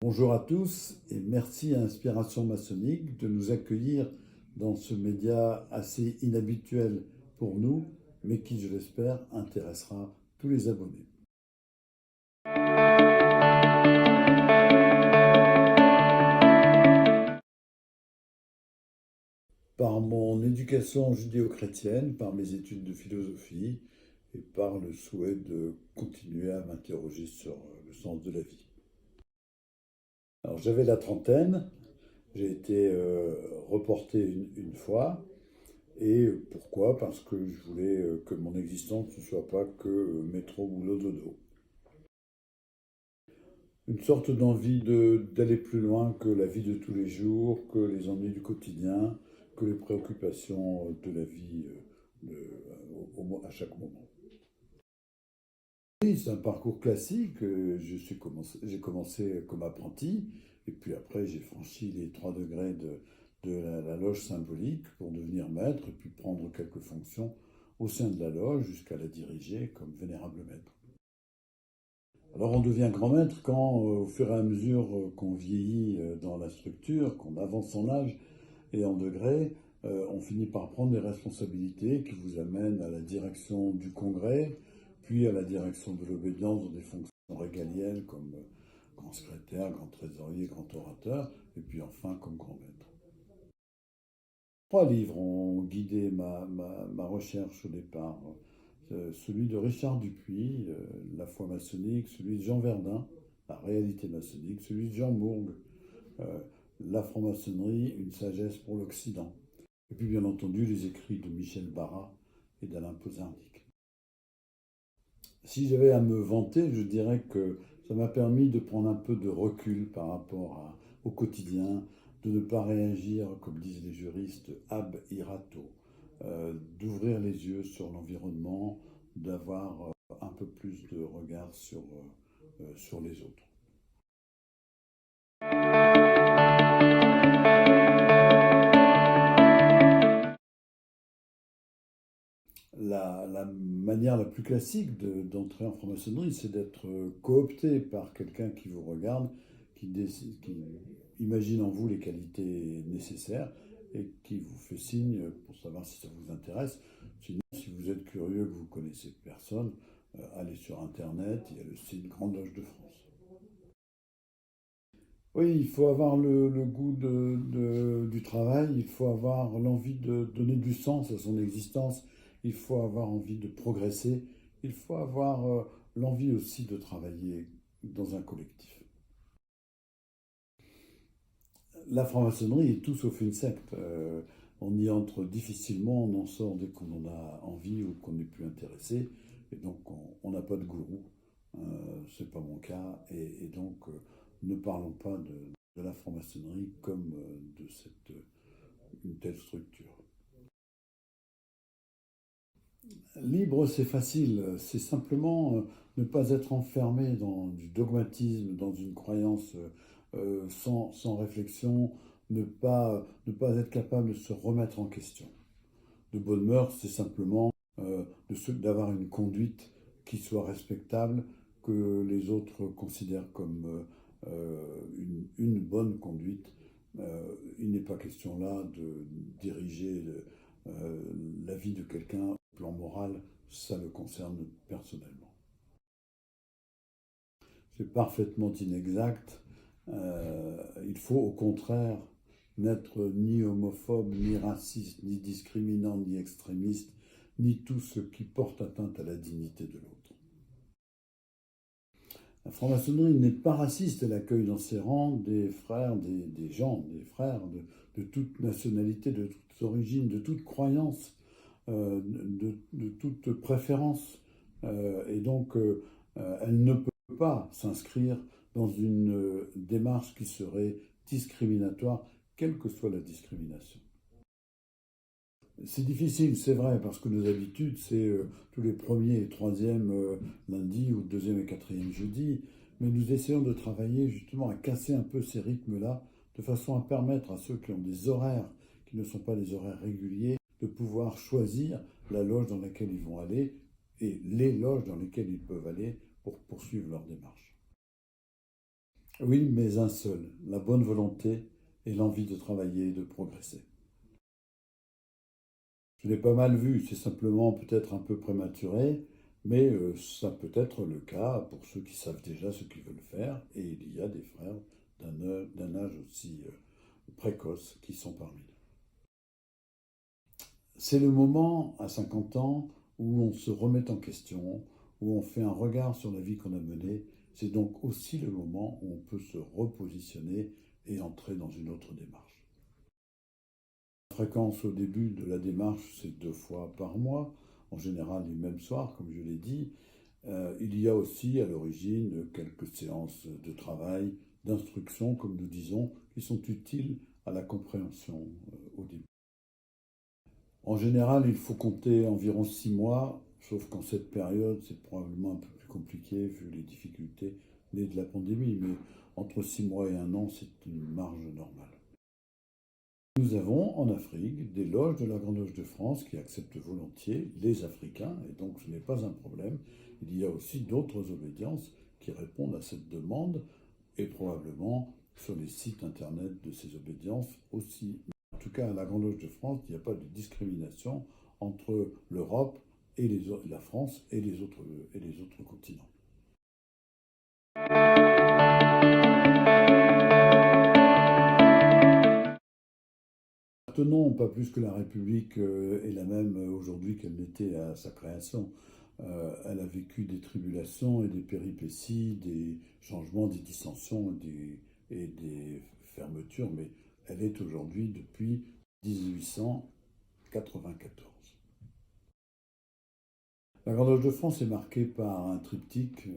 Bonjour à tous et merci à Inspiration Maçonnique de nous accueillir dans ce média assez inhabituel pour nous, mais qui, je l'espère, intéressera tous les abonnés. Par mon éducation judéo-chrétienne, par mes études de philosophie et par le souhait de continuer à m'interroger sur le sens de la vie. Alors j'avais la trentaine, j'ai été reporté une fois. Et pourquoi? Parce que je voulais que mon existence ne soit pas que métro, boulot, dodo. Une sorte d'envie d'aller plus loin que la vie de tous les jours, que les ennuis du quotidien, que les préoccupations de la vie à chaque moment. Oui, c'est un parcours classique. J'ai commencé comme apprenti, et puis après j'ai franchi les 3 degrés de la loge symbolique pour devenir maître, et puis prendre quelques fonctions au sein de la loge jusqu'à la diriger comme vénérable maître. Alors on devient grand maître quand, au fur et à mesure qu'on vieillit dans la structure, qu'on avance en âge et en degrés, on finit par prendre des responsabilités qui vous amènent à la direction du congrès, puis à la direction de l'obédience dans des fonctions régaliennes comme grand secrétaire, grand trésorier, grand orateur, et puis enfin comme grand maître. 3 livres ont guidé ma recherche au départ. Celui de Richard Dupuis, La foi maçonnique, celui de Jean Verdun, La réalité maçonnique, celui de Jean Mourgue, euh, La franc-maçonnerie, une sagesse pour l'Occident. Et puis bien entendu les écrits de Michel Barras et d'Alain Pozarnik. Si j'avais à me vanter, je dirais que ça m'a permis de prendre un peu de recul par rapport au quotidien, de ne pas réagir, comme disent les juristes, ab irato, d'ouvrir les yeux sur l'environnement, d'avoir un peu plus de regard sur les autres. La manière la plus classique d'entrer en franc-maçonnerie, c'est d'être coopté par quelqu'un qui vous regarde, qui imagine en vous les qualités nécessaires et qui vous fait signe pour savoir si ça vous intéresse. Sinon, si vous êtes curieux, que vous connaissez personne, allez sur Internet, il y a le site Grande Loge de France. Oui, il faut avoir le goût du travail, il faut avoir l'envie de donner du sens à son existence, il faut avoir envie de progresser, il faut avoir l'envie aussi de travailler dans un collectif. La franc-maçonnerie est tout sauf une secte. On y entre difficilement, on en sort dès qu'on en a envie ou qu'on n'est plus intéressé, et donc on n'a pas de gourou. C'est pas mon cas, et donc ne parlons pas de la franc-maçonnerie comme une telle structure. Libre, c'est facile, c'est simplement ne pas être enfermé dans du dogmatisme, dans une croyance sans réflexion, ne pas être capable de se remettre en question. De bonne mœurs, c'est simplement d'avoir une conduite qui soit respectable, que les autres considèrent comme une bonne conduite. Il n'est pas question là de diriger la vie de quelqu'un au plan moral, ça le concerne personnellement. C'est parfaitement inexact. Il faut au contraire n'être ni homophobe, ni raciste, ni discriminant, ni extrémiste, ni tout ce qui porte atteinte à la dignité de l'autre. La franc-maçonnerie n'est pas raciste, elle accueille dans ses rangs des frères, des gens, des frères de toute nationalité, de toute origine, de toute croyance, de toute préférence. Et donc, elle ne peut pas s'inscrire dans une démarche qui serait discriminatoire, quelle que soit la discrimination. C'est difficile, c'est vrai, parce que nos habitudes, c'est tous les premiers et troisièmes lundis ou deuxième et quatrième jeudi, mais nous essayons de travailler justement à casser un peu ces rythmes-là, de façon à permettre à ceux qui ont des horaires qui ne sont pas des horaires réguliers, de pouvoir choisir la loge dans laquelle ils vont aller et les loges dans lesquelles ils peuvent aller pour poursuivre leur démarche. Oui, mais un seul, la bonne volonté et l'envie de travailler et de progresser. Je l'ai pas mal vu, c'est simplement peut-être un peu prématuré, mais ça peut être le cas pour ceux qui savent déjà ce qu'ils veulent faire, et il y a des frères d'un âge aussi précoce qui sont parmi nous. C'est le moment, à 50 ans, où on se remet en question, où on fait un regard sur la vie qu'on a menée. C'est donc aussi le moment où on peut se repositionner et entrer dans une autre démarche. La fréquence au début de la démarche, c'est 2 fois par mois, en général les mêmes soirs, comme je l'ai dit. Il y a aussi à l'origine quelques séances de travail, d'instruction, comme nous disons, qui sont utiles à la compréhension au début. En général, il faut compter environ 6 mois, sauf qu'en cette période, c'est probablement un peu plus compliqué vu les difficultés nées de la pandémie, mais entre 6 mois et un an, c'est une marge normale. Nous avons en Afrique des loges de la Grande Loge de France qui acceptent volontiers les Africains, et donc ce n'est pas un problème. Il y a aussi d'autres obédiences qui répondent à cette demande, et probablement sur les sites internet de ces obédiences aussi. En tout cas, à la Grande Loge de France, il n'y a pas de discrimination entre l'Europe et la France et les autres continents. Non, pas plus que la République est la même aujourd'hui qu'elle n'était à sa création. Elle a vécu des tribulations et des péripéties, des changements, des dissensions et des fermetures, mais elle est aujourd'hui depuis 1894. La Grande Loge de France est marquée par un triptyque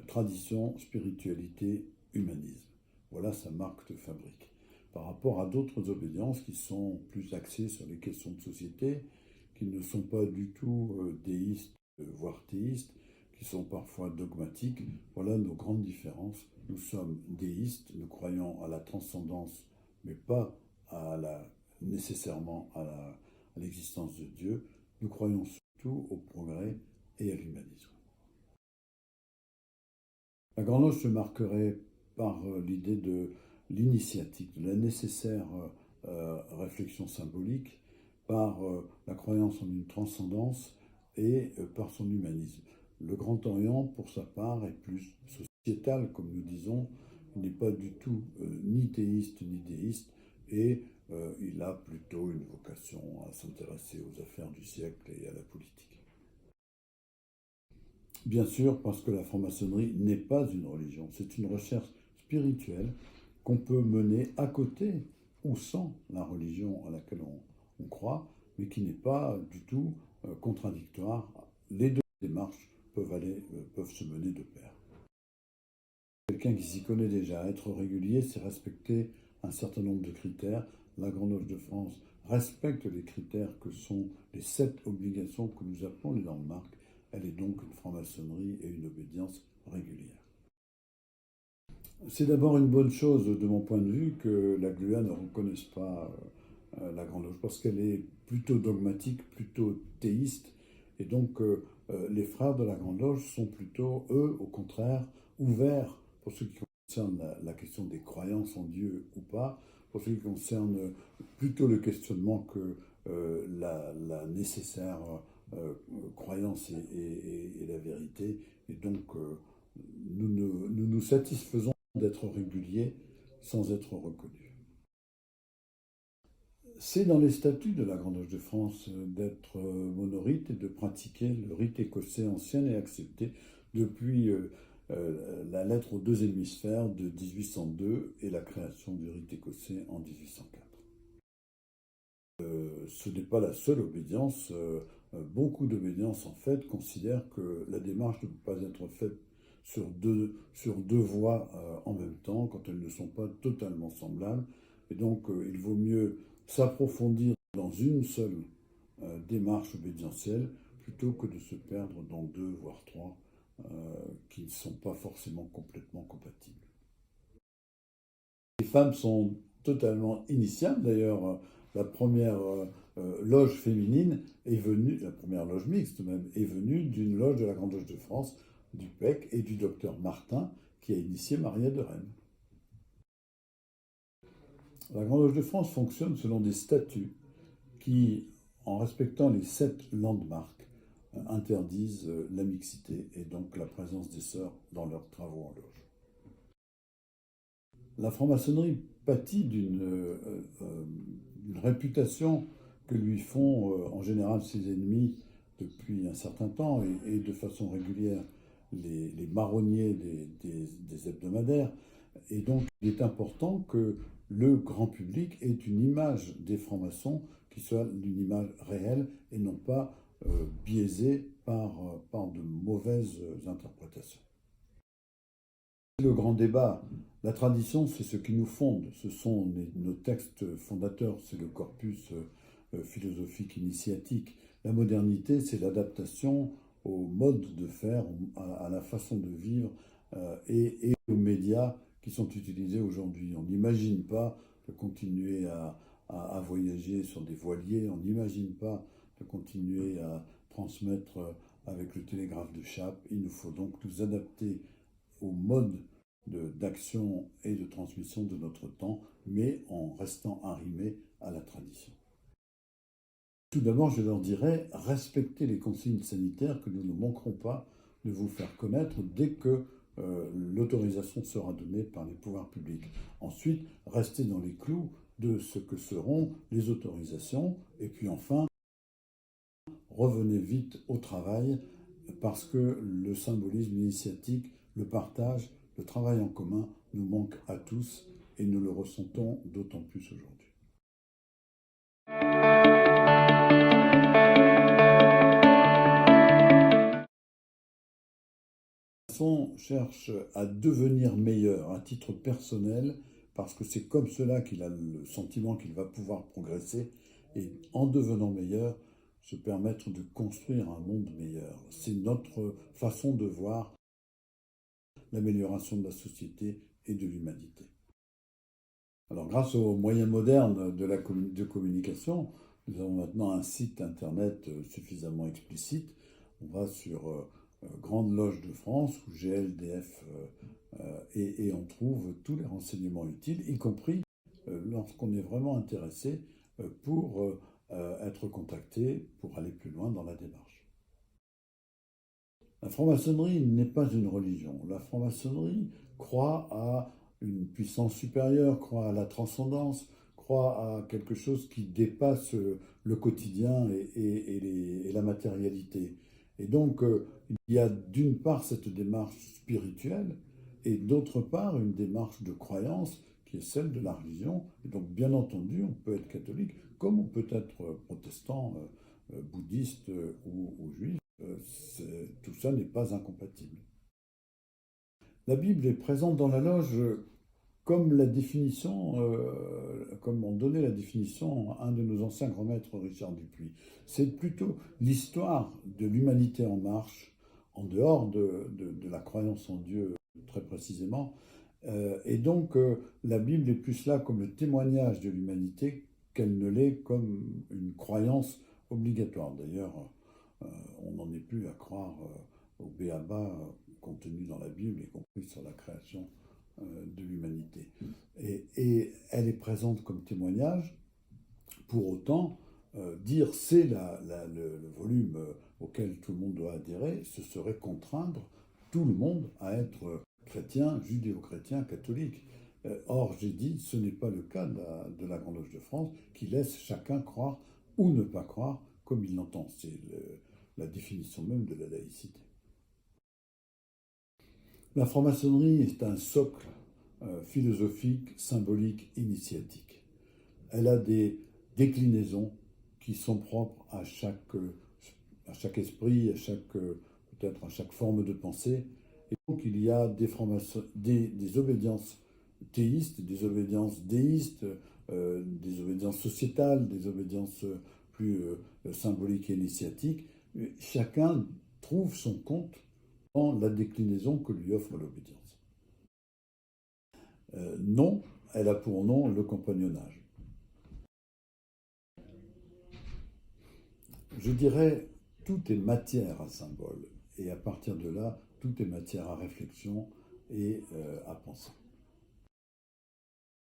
tradition, spiritualité, humanisme. Voilà sa marque de fabrique. Par rapport à d'autres obédiences qui sont plus axées sur les questions de société, qui ne sont pas du tout déistes, voire théistes, qui sont parfois dogmatiques, voilà nos grandes différences. Nous sommes déistes, nous croyons à la transcendance, mais pas à nécessairement à l'existence de Dieu. Nous croyons surtout au progrès et à l'humanisme. La Grande Loge se marquerait par l'idée de l'initiatique, de la nécessaire réflexion symbolique, par la croyance en une transcendance et par son humanisme. Le Grand Orient, pour sa part, est plus sociétal, comme nous disons. Il n'est pas du tout ni théiste ni déiste, et il a plutôt une vocation à s'intéresser aux affaires du siècle et à la politique. Bien sûr, parce que la franc-maçonnerie n'est pas une religion, c'est une recherche spirituelle qu'on peut mener à côté ou sans la religion à laquelle on croit, mais qui n'est pas du tout contradictoire. Les deux démarches peuvent se mener de pair. Quelqu'un qui s'y connaît déjà, être régulier, c'est respecter un certain nombre de critères. La Grande Loge de France respecte les critères que sont les 7 obligations que nous appelons les landmarks. Elle est donc une franc-maçonnerie et une obédience régulière. C'est d'abord une bonne chose de mon point de vue que la GLUA ne reconnaisse pas la Grande Loge parce qu'elle est plutôt dogmatique, plutôt théiste. Et donc les frères de la Grande Loge sont plutôt, eux, au contraire, ouverts pour ce qui concerne la question des croyances en Dieu ou pas, pour ce qui concerne plutôt le questionnement que la nécessaire croyance et la vérité. Et donc nous nous satisfaisons d'être réguliers sans être reconnus. C'est dans les statuts de la Grande Loge de France d'être monorite et de pratiquer le rite écossais ancien et accepté depuis la lettre aux deux hémisphères de 1802 et la création du rite écossais en 1804. Ce n'est pas la seule obédience. Beaucoup d'obédiences, en fait, considèrent que la démarche ne peut pas être faite sur deux voies en même temps, quand elles ne sont pas totalement semblables. Et donc, il vaut mieux s'approfondir dans une seule démarche obédientielle plutôt que de se perdre dans deux, voire trois, qui ne sont pas forcément complètement compatibles. Les femmes sont totalement initiables. D'ailleurs, la première loge féminine est venue, la première loge mixte même, est venue d'une loge de la Grande Loge de France, du PEC et du docteur Martin, qui a initié Maria de Rennes. La Grande Loge de France fonctionne selon des statuts qui, en respectant les 7 landmarks, interdisent la mixité et donc la présence des sœurs dans leurs travaux en loge. La franc-maçonnerie pâtit d'une réputation que lui font en général ses ennemis depuis un certain temps et de façon régulière les marronniers des hebdomadaires. Et donc il est important que le grand public ait une image des francs-maçons qui soit une image réelle et non pas biaisée par de mauvaises interprétations. Le grand débat, la tradition, c'est ce qui nous fonde, ce sont nos textes fondateurs, c'est le corpus philosophique initiatique. La modernité, c'est l'adaptation au mode de faire, à la façon de vivre et aux médias qui sont utilisés aujourd'hui. On n'imagine pas de continuer à voyager sur des voiliers, on n'imagine pas de continuer à transmettre avec le télégraphe de Chappe. Il nous faut donc nous adapter au mode d'action et de transmission de notre temps, mais en restant arrimé à la tradition. Tout d'abord, je leur dirais, respectez les consignes sanitaires que nous ne manquerons pas de vous faire connaître dès que l'autorisation sera donnée par les pouvoirs publics. Ensuite, restez dans les clous de ce que seront les autorisations. Et puis enfin, revenez vite au travail parce que le symbolisme initiatique, le partage, le travail en commun nous manque à tous et nous le ressentons d'autant plus aujourd'hui. On cherche à devenir meilleur à titre personnel parce que c'est comme cela qu'il a le sentiment qu'il va pouvoir progresser et en devenant meilleur, se permettre de construire un monde meilleur. C'est notre façon de voir l'amélioration de la société et de l'humanité. Alors, grâce aux moyens modernes de communication, nous avons maintenant un site internet suffisamment explicite. On va sur Grande Loge de France ou GLDF et on trouve tous les renseignements utiles, y compris lorsqu'on est vraiment intéressé pour être contacté pour aller plus loin dans la démarche. La franc-maçonnerie n'est pas une religion. La franc-maçonnerie croit à une puissance supérieure, croit à la transcendance, croit à quelque chose qui dépasse le quotidien et la matérialité. Et donc, il y a d'une part cette démarche spirituelle et d'autre part une démarche de croyance qui est celle de la religion. Et donc, bien entendu, on peut être catholique comme on peut être protestant, bouddhiste ou juif. Tout ça n'est pas incompatible. La Bible est présente dans la loge comme la définition, comme on donnait la définition à un de nos anciens grands maîtres, Richard Dupuy. C'est plutôt l'histoire de l'humanité en marche, en dehors de la croyance en Dieu très précisément. Et donc la Bible est plus là comme le témoignage de l'humanité qu'elle ne l'est comme une croyance obligatoire. D'ailleurs, on n'en est plus à croire au béaba contenu dans la Bible, y compris sur la création de l'humanité. Et elle est présente comme témoignage. Pour autant, dire c'est le volume auquel tout le monde doit adhérer, ce serait contraindre tout le monde à être chrétien, judéo-chrétien, catholique. Or, j'ai dit, ce n'est pas le cas de la Grande Loge de France, qui laisse chacun croire ou ne pas croire comme il l'entend. C'est la définition même de la laïcité. La franc-maçonnerie est un socle philosophique, symbolique, initiatique. Elle a des déclinaisons qui sont propres à chaque esprit, peut-être à chaque forme de pensée. Et donc il y a des obédiences théistes, des obédiences déistes, des obédiences sociétales, des obédiences plus symboliques et initiatiques. Chacun trouve son compte dans la déclinaison que lui offre l'obédience. Non, elle a pour nom le compagnonnage. Je dirais, tout est matière à symbole, et à partir de là, tout est matière à réflexion et à penser.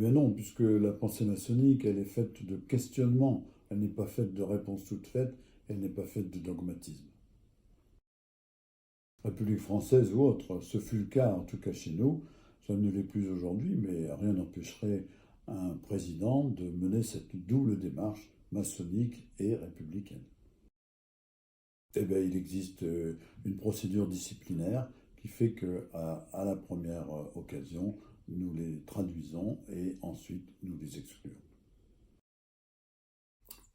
Mais non, puisque la pensée maçonnique, elle est faite de questionnements, elle n'est pas faite de réponses toutes faites, elle n'est pas faite de dogmatisme. République française ou autre, ce fut le cas en tout cas chez nous, ça ne l'est plus aujourd'hui, mais rien n'empêcherait un président de mener cette double démarche maçonnique et républicaine. Eh bien, il existe une procédure disciplinaire qui fait qu'à la première occasion, nous les traduisons et ensuite nous les excluons.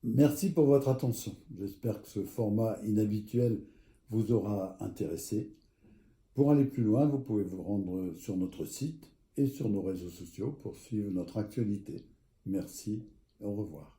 Merci pour votre attention. J'espère que ce format inhabituel vous aura intéressé. Pour aller plus loin, vous pouvez vous rendre sur notre site et sur nos réseaux sociaux pour suivre notre actualité. Merci, au revoir.